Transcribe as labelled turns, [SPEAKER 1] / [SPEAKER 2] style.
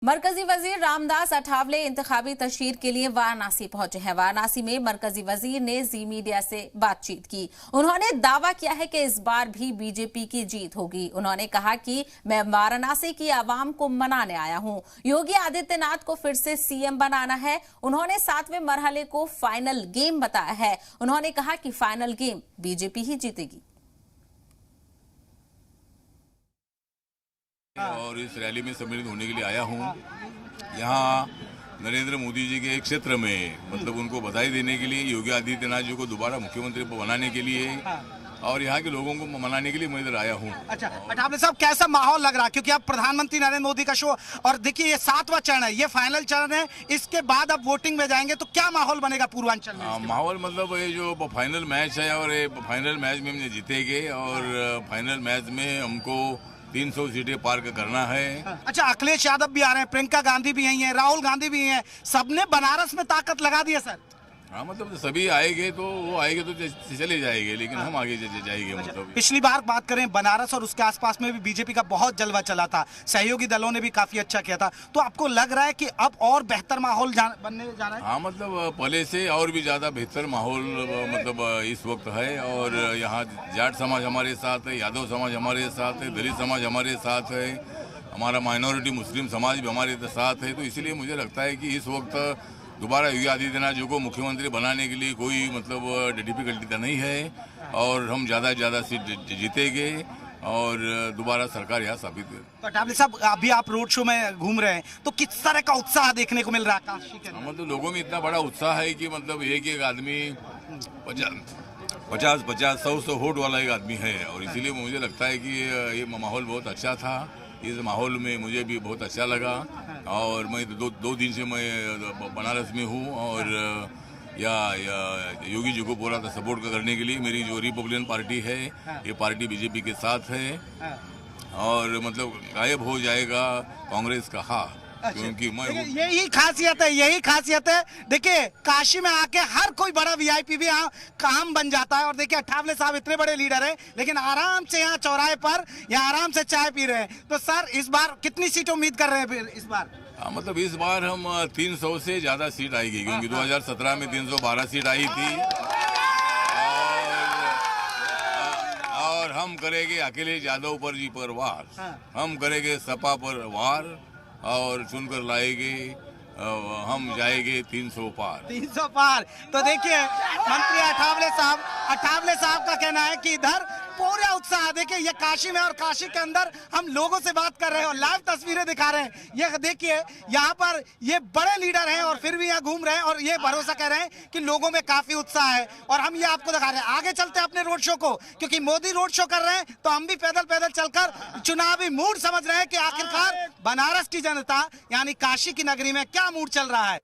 [SPEAKER 1] मरकजी वजीर रामदास अठावले इंतखाबी तशहीर के लिए वाराणसी पहुंचे हैं। वाराणसी में मरकजी वजीर ने जी मीडिया से बातचीत की। उन्होंने दावा किया है कि इस बार भी बीजेपी की जीत होगी। उन्होंने कहा कि मैं वाराणसी की आवाम को मनाने आया हूं। योगी आदित्यनाथ को फिर से सीएम बनाना है। उन्होंने 7वें मरहले को फाइनल गेम बताया है। उन्होंने कहा कि फाइनल गेम बीजेपी ही जीतेगी।
[SPEAKER 2] और इस रैली में सम्मिलित होने के लिए आया हूँ। यहाँ नरेंद्र मोदी जी के क्षेत्र में मतलब उनको बधाई देने के लिए, योगी आदित्यनाथ जी को दोबारा मुख्यमंत्री बनाने के लिए और यहाँ के लोगों को मनाने के लिए मैं इधर आया हूँ।
[SPEAKER 3] अच्छा, अठावले साहब, कैसा माहौल लग रहा है? क्योंकि अब प्रधानमंत्री नरेंद्र मोदी का शो, और देखिए ये 7वां चरण है, ये फाइनल चरण है, इसके बाद अब वोटिंग में जाएंगे तो क्या माहौल बनेगा पूर्वांचल में?
[SPEAKER 2] माहौल मतलब ये जो फाइनल मैच है और ये फाइनल मैच में हम जीतेंगे और फाइनल मैच में हमको 300 सीटें पार करना है।
[SPEAKER 3] अच्छा, अखिलेश यादव भी आ रहे हैं, प्रियंका गांधी भी यही है, राहुल गांधी भी हैं, सबने बनारस में ताकत लगा दी है सर।
[SPEAKER 2] हाँ, मतलब सभी आएंगे तो वो आएंगे तो चले जाएंगे, लेकिन हम आगे जाएंगे।
[SPEAKER 3] अच्छा,
[SPEAKER 2] मतलब
[SPEAKER 3] पिछली बार बात करें बनारस और उसके आसपास में भी बीजेपी का बहुत जलवा चला था, सहयोगी दलों ने भी काफी अच्छा किया था, तो आपको लग रहा है कि अब और बेहतर माहौल बनने जा रहा है?
[SPEAKER 2] हाँ, मतलब पहले से और भी ज्यादा बेहतर माहौल मतलब इस वक्त है। और यहाँ जाट समाज हमारे साथ है, यादव समाज हमारे साथ है, दलित समाज हमारे साथ है, हमारा माइनॉरिटी मुस्लिम समाज भी हमारे साथ है। तो इसलिए मुझे लगता है कि इस वक्त दोबारा योगी आदित्यनाथ जी को मुख्यमंत्री बनाने के लिए कोई मतलब डिफिकल्टी नहीं है और हम ज़्यादा से ज़्यादा सीट जीतेंगे और दोबारा सरकार यहाँ स्थापित है।
[SPEAKER 3] तो अठावले साहब, अभी आप रोड शो में घूम रहे हैं तो किस तरह का उत्साह देखने को मिल रहा है काशी के अंदर?
[SPEAKER 2] मतलब लोगों में इतना बड़ा उत्साह है कि मतलब एक आदमी 50 100 वोट वाला एक आदमी है और इसीलिए मुझे लगता है कि ये माहौल बहुत अच्छा था। इस माहौल में मुझे भी बहुत अच्छा लगा और मैं दो दिन से मैं बनारस में हूँ और या योगी जी को पूरा सपोर्ट करने के लिए मेरी जो रिपब्लिकन पार्टी है, ये पार्टी बीजेपी के साथ है और मतलब गायब हो जाएगा कांग्रेस का हाँ। अच्छा, क्योंकि मैं
[SPEAKER 3] यही खासियत है, यही खासियत है। देखिए काशी में आके हर कोई बड़ा वीआईपी भी यहाँ काम बन जाता है और देखिए अठावले साहब इतने बड़े लीडर हैं लेकिन आराम से यहाँ चौराहे पर यहाँ आराम से चाय पी रहे हैं। तो सर, इस बार कितनी सीट उम्मीद कर रहे हैं फिर इस बार?
[SPEAKER 2] हाँ, मतलब इस बार हम 300 से ज्यादा सीट आएगी क्योंकि 2017 में 312 सीट आई थी और हम करेंगे अखिलेश यादव पर जी पर वार, हम करेंगे सपा पर वार और चुनकर लाएंगे, हम जाएंगे 300 पार।
[SPEAKER 3] 300 पार। तो देखिए मंत्री अठावले साहब का कहना है कि इधर पूरा उत्साह। देखिए ये काशी में और काशी के अंदर हम लोगों से बात कर रहे हैं और लाइव तस्वीरें दिखा रहे हैं। ये देखिए यहाँ पर ये बड़े लीडर हैं और फिर भी यहाँ घूम रहे हैं और ये भरोसा कर रहे हैं कि लोगों में काफी उत्साह है और हम ये आपको दिखा रहे हैं। आगे चलते हैं अपने रोड शो को, क्योंकि मोदी रोड शो कर रहे हैं तो हम भी पैदल पैदल चलकर चुनावी मूड समझ रहे हैं कि आखिरकार बनारस की जनता यानी काशी की नगरी में क्या मूड चल रहा है।